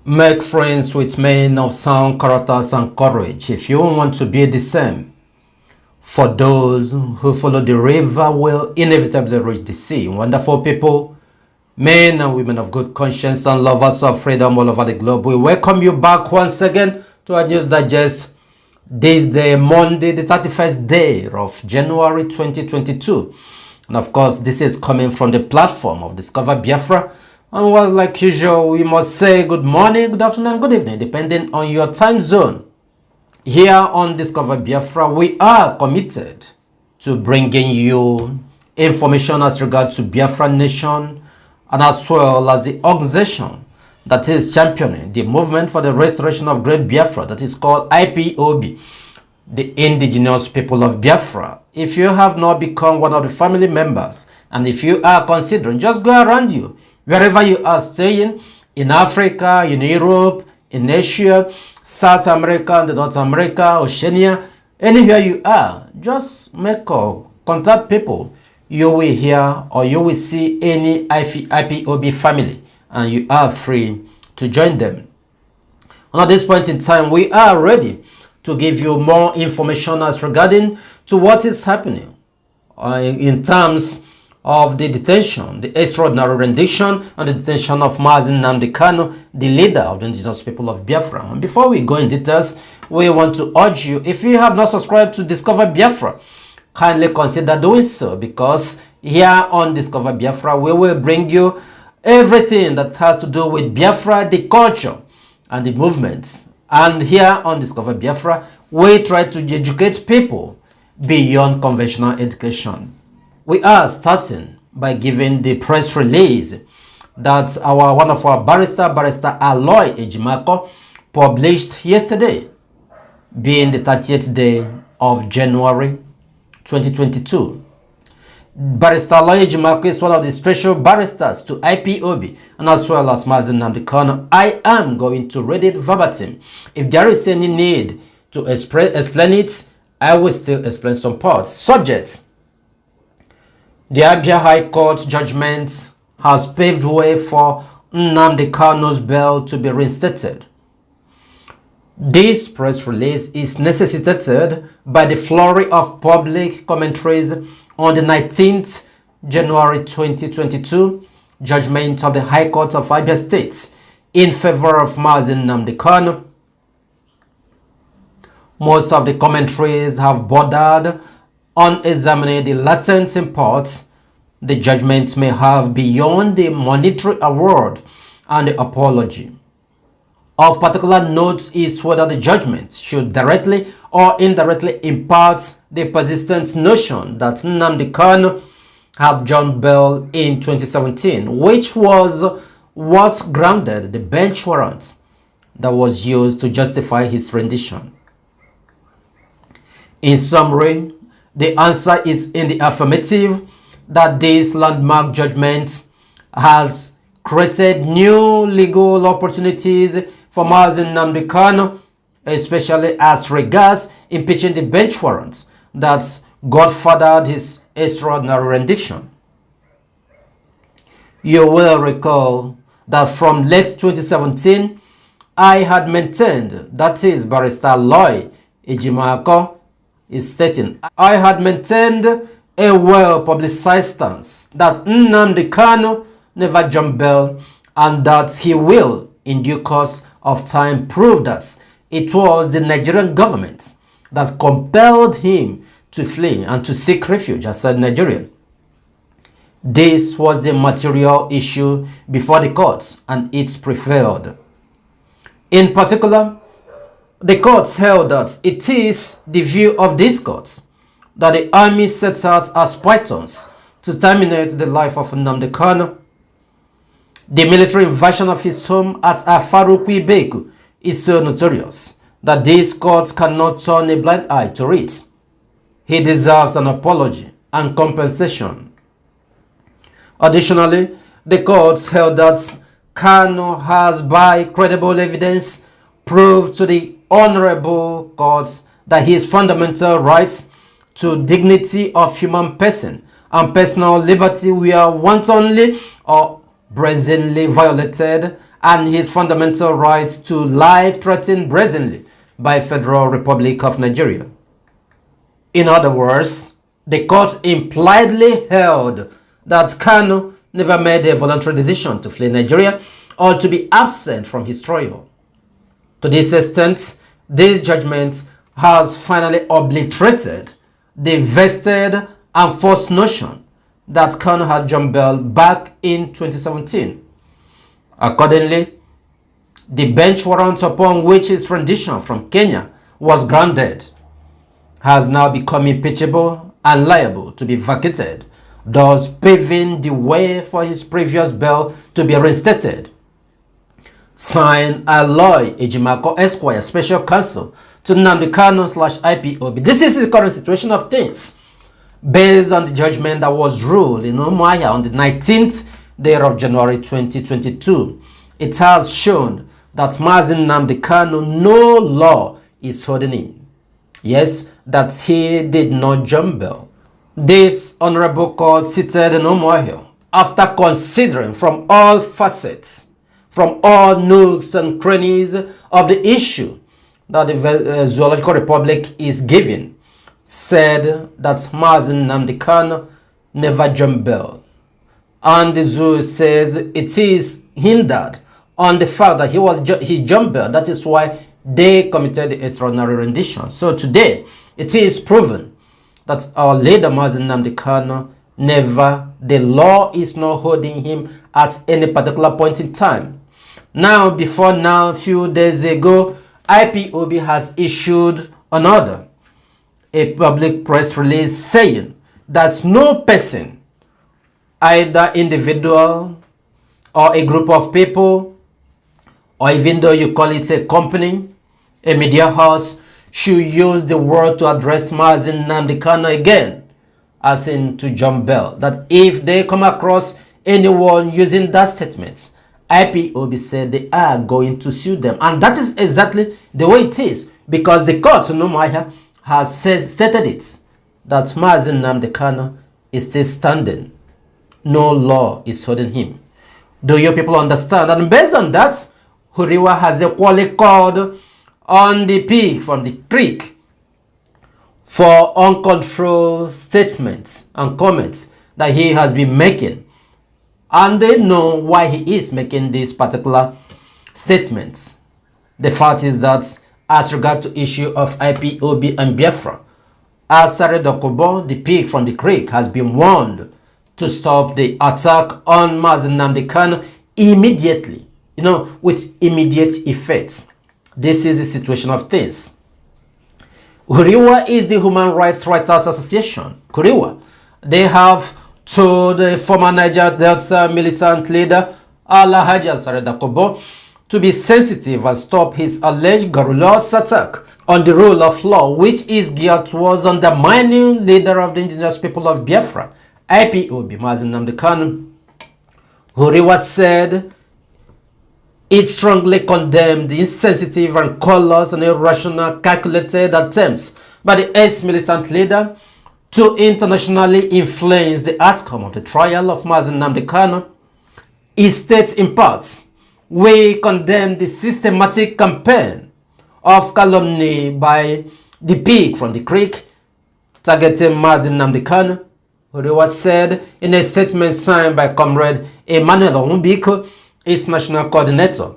Make friends with men of sound characters and courage if you want to be the same. For those who follow the river will inevitably reach the sea. Wonderful people, men and women of good conscience and lovers of freedom all over the globe, we welcome you back once again to our News Digest. This day, Monday, the 31st day of January 2022. And of course, this is coming from the platform of Discover Biafra. And well, like usual, we must say good morning, good afternoon, and good evening, depending on your time zone. Here on Discover Biafra, we are committed to bringing you information as regards to Biafra Nation and as well as the organization that is championing the movement for the restoration of Great Biafra, that is called IPOB, the Indigenous People of Biafra. If you have not become one of the family members, and if you are considering, just go around you, wherever you are staying, in Africa, in Europe, in Asia, South America, North America, Oceania, anywhere you are, just make call, contact people. You will hear or you will see any IPOB family, and you are free to join them. And at this point in time, we are ready to give you more information as regarding to what is happening in terms of the detention, the extraordinary rendition and the detention of Mazi Nnamdi Kanu, the leader of the indigenous people of Biafra. And before we go in details, we want to urge you, if you have not subscribed to Discover Biafra, kindly consider doing so, because here on Discover Biafra, we will bring you everything that has to do with Biafra, the culture and the movements. And here on Discover Biafra, we try to educate people beyond conventional education. We are starting by giving the press release that one of our barrister Aloy Ejimakor, published yesterday, being the 30th day of January 2022. Barrister Aloy Ejimakor is one of the special barristers to IPOB and as well as Mazi Nnamdi Kanu. I am going to read it verbatim. If there is any need to explain it, I will still explain some parts. Subjects: the Abia High Court judgment has paved way for Nnamdi Kanu's bail to be reinstated. This press release is necessitated by the flurry of public commentaries on the 19th January 2022 judgment of the High Court of Abia State in favor of Mazi Nnamdi Kanu. Most of the commentaries have bordered on examining the latent imports the judgment may have beyond the monetary award and the apology. Of particular note is whether the judgment should directly or indirectly impart the persistent notion that Nnamdi Kanu had joined bail in 2017, which was what grounded the bench warrant that was used to justify his rendition. In summary, the answer is in the affirmative that this landmark judgment has created new legal opportunities for Mazi Nnamdi Kanu, especially as regards impeaching the bench warrant that godfathered his extraordinary rendition. You will recall that from late 2017, I had maintained, that is Barrister Aloy Ejimakor is stating, I had maintained a well-publicized stance that Nnamdi Kanu never jumped bail and that he will, in due course of time, prove that it was the Nigerian government that compelled him to flee and to seek refuge outside Nigeria. This was the material issue before the courts, and it prevailed. In particular, the courts held that it is the view of these courts that the army sets out as pythons to terminate the life of Nnamdi Kanu. The military invasion of his home at Afarukwi Beku is so notorious that these courts cannot turn a blind eye to it. He deserves an apology and compensation. Additionally, the courts held that Kanu has, by credible evidence, proved to the honorable courts that his fundamental rights to dignity of human person and personal liberty were wantonly or brazenly violated and his fundamental right to life threatened brazenly by Federal Republic of Nigeria. In other words, the court impliedly held that Kanu never made a voluntary decision to flee Nigeria or to be absent from his trial. To this extent, this judgment has finally obliterated the vested and false notion that Kanu had jumped bail back in 2017. Accordingly, the bench warrant upon which his rendition from Kenya was granted has now become impeachable and liable to be vacated, thus paving the way for his previous bail to be reinstated. Signed, Aloy Ejimakor Esquire, Special Counsel to Nnamdi Kanu/IPOB. This is the current situation of things, based on the judgment that was ruled in Umuahia on the 19th day of January 2022. It has shown that Mazi Nnamdi Kanu, no law is holding him. Yes, that he did not jump bail. This honorable court seated in Umuahia, after considering from all facets, from all nooks and crannies of the issue that the Zoological Republic is giving, said that Mazi Nnamdi Kanu never jumped bail. And the zoo says it is hindered on the fact that he jumped bail. That is why they committed the extraordinary rendition. So today, it is proven that our leader Mazi Nnamdi Kanu the law is not holding him at any particular point in time. Now, a few days ago, IPOB has issued an order, a public press release saying that no person, either individual or a group of people, or even though you call it a company, a media house, should use the word to address Mazi Nnamdi Kanu again, as in to jump bail. That if they come across anyone using that statement, IPOB said they are going to sue them. And that is exactly the way it is, because the court in Umuahia has stated it, that Mazi Nnamdi Kanu is still standing. No law is holding him. Do you people understand? And based on that, Huriwa has equally called on the pig from the creek for uncontrolled statements and comments that he has been making. And they know why he is making these particular statements. The fact is that as regard to issue of IPOB and Biafra, Asare Dokubo, the pig from the creek, has been warned to stop the attack on Mazi Nnamdi Kanu immediately, with immediate effect. This is the situation of things. Kuriwa is the Human Rights Writers Association. Kuriwa, they have told the former Niger Delta militant leader Alhaji Asare Dokubo to be sensitive and stop his alleged garrulous attack on the rule of law, which is geared towards undermining leader of the indigenous people of Biafra, IPOB, Mazi Nnamdi Kanu. Huriwa said it strongly condemned the insensitive and callous and irrational calculated attempts by the ex-militant leader to internationally influence the outcome of the trial of Mazi Nnamdi Kanu. He states in part, we condemn the systematic campaign of calumny by the pig from the creek targeting Mazi Nnamdi Kanu. Huriwa said in a statement signed by Comrade Emmanuel Omumbiko, its national coordinator.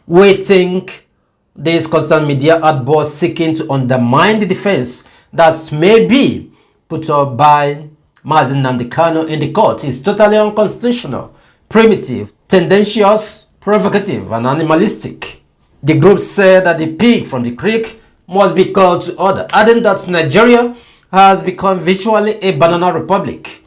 We think this constant media outburst seeking to undermine the defense that may be put up by Mazi Nnamdi Kanu in the court is totally unconstitutional, primitive, tendentious, provocative, and animalistic. The group said that the pig from the creek must be called to order, adding that Nigeria has become virtually a banana republic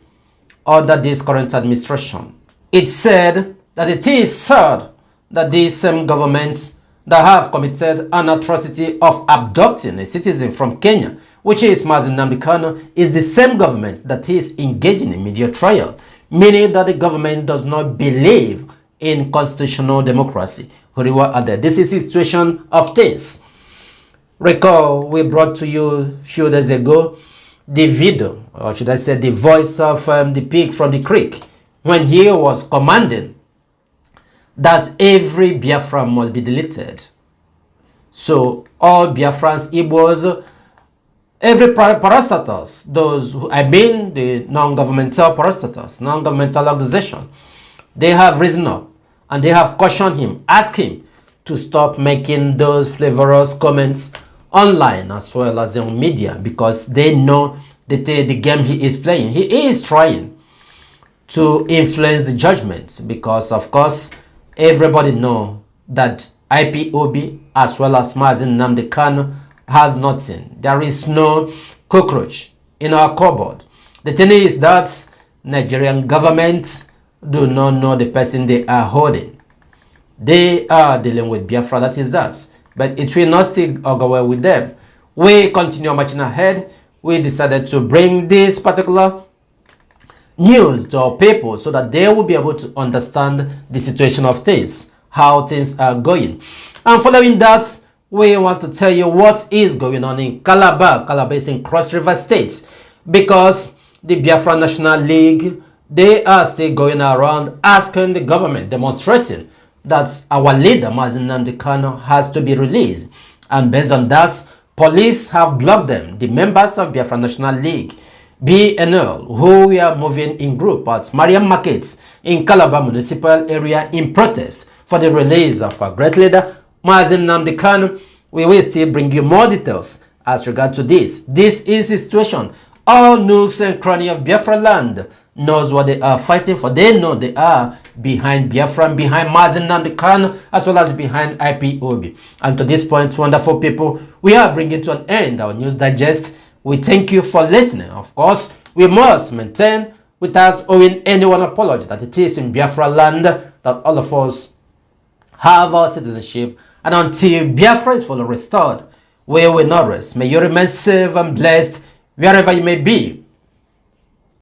under this current administration. It said that it is sad that these same governments that have committed an atrocity of abducting a citizen from Kenya, which is Mazi Nnamdi Kanu, is the same government that is engaging in media trial, meaning that the government does not believe in constitutional democracy. Huriwa added, this is the situation of things. Recall, we brought to you a few days ago the video, or should I say the voice of the pig from the creek, when he was commanding that every Biafra must be deleted. So all Biafrans, Igbos, every parastatals, those who, I mean the non-governmental parastatals, non-governmental organization, they have risen up and they have cautioned him, asked him to stop making those flavorous comments online as well as on media, because they know the game he is playing. He is trying to influence the judgment, because of course everybody know that IPOB as well as Mazi Nnamdi Kanu has nothing. There is no cockroach in our cupboard. The thing is that Nigerian government do not know the person they are holding. They are dealing with Biafra, that is that. But it will not still go well with them. We continue marching ahead. We decided to bring this particular news to our people so that they will be able to understand the situation of things, how things are going. And following that, we want to tell you what is going on in Calabar. Calabar is in Cross River State, because the Biafra National League, they are still going around asking the government, demonstrating that our leader, Mazi Nnamdi Kanu, has to be released. And based on that, police have blocked them, the members of Biafra National League, BNL, who we are moving in group at Mariam Markets in Calabar municipal area in protest for the release of our great leader, Mazi Nnamdi Kanu. We will still bring you more details as regard to this. This is the situation. All nooks and crannies of Biafra land knows what they are fighting for. They know they are behind Biafra, behind Mazi Nnamdi Kanu, as well as behind IPOB. And to this point, wonderful people, we are bringing to an end our news digest. We thank you for listening. Of course, we must maintain, without owing anyone apology, that it is in Biafra land that all of us have our citizenship. And until Biafra is fully restored, we will not rest. May you remain safe and blessed wherever you may be.